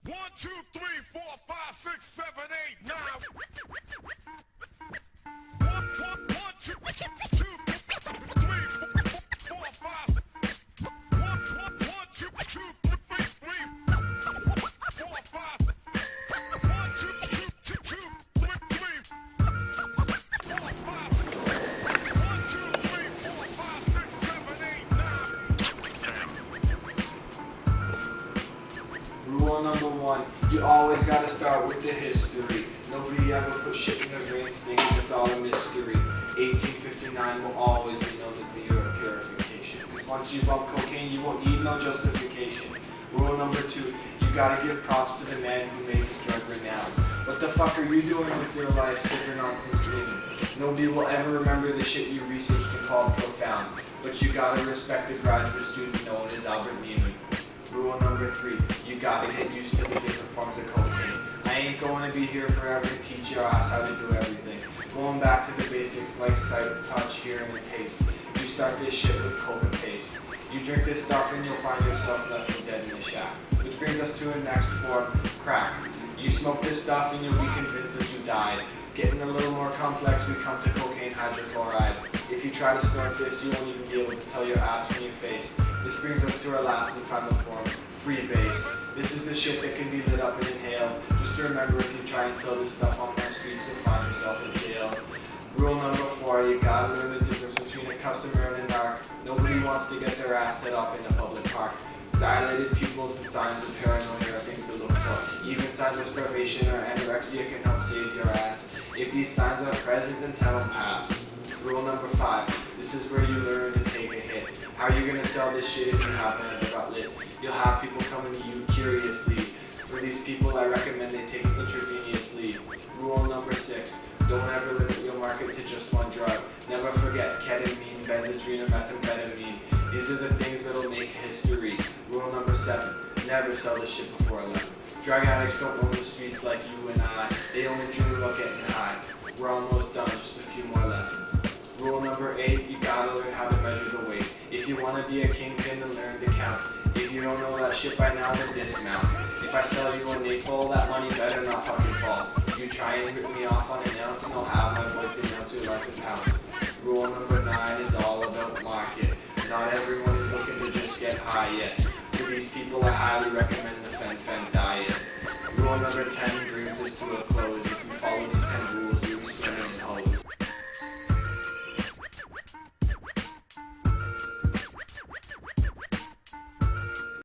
1, 2, 3, 4, 5, 6, 7, 8, 9. 1, 2, 2, 3, 4, 5. 1, 2, 2, 3, 4, 5. 1, 2, 2, 2, 3, 4, 5. 1, 2, 3, 4, 5, 6, 7, 8, 9. Rule number 1, you always gotta start with the history. Nobody ever put shit in their brains thinking it's all a mystery. 1859 will always be known as the year of purification. Once you bump cocaine, you won't need no justification. Rule number 2, you gotta give props to the man who made his drug renowned. What the fuck are you doing with your life sipping on some slim? Nobody will ever remember the shit you researched and called profound. But you gotta respect the graduate student known as Albert Neiman. Rule number 3, you gotta get used to the different forms of cocaine. I ain't going to be here forever to teach your ass how to do everything. Going back to the basics like sight, touch, hearing, and taste. You start this shit with coke and paste. You drink this stuff and you'll find yourself left for dead in the shack. Which brings us to the next form, crack. You smoke this stuff and you'll be convinced that you died. Getting a little more complex, we come to cocaine hydrochloride. If you try to snort this, you won't even be able to tell your ass from your face. This brings us to our last and final form, freebase. This is the shit that can be lit up and inhaled. Just remember, if you try and sell this stuff on the streets, you'll find yourself in jail. Rule number 4, you gotta learn the difference between a customer and a narc. Nobody wants to get their ass set up in a public park. Dilated pupils and signs of paranoia are things to look for. Even signs of starvation or anorexia can help save your ass. If these signs are present, then tell them pass. Rule number 5, this is where you learn to take a hit. How are you going to sell this shit if you haven't ever got lit? You'll have people coming to you curiously. For these people, I recommend they take it intravenously. Rule number 6, don't ever limit your market to just one drug. Never forget ketamine, benzodrine, or methamphetamine. These are the things that'll make history. Rule number 7, never sell this shit before 11. Drug addicts don't roam the streets like you and I. They only dream about getting high. We're almost done, just a few more lessons. Rule number 8, you gotta learn how to measure the weight. If you wanna be a kingpin, then learn to count. If you don't know that shit by now, then dismount. If I sell you an 8 ball, that money better not fucking fall. You try and rip me off on an ounce, and I'll have my boys denounce you like a pounce. Rule number 9 is all about market. Not everyone is looking to just get high yet. For these people, I highly recommend the fen-fen diet. Rule number 10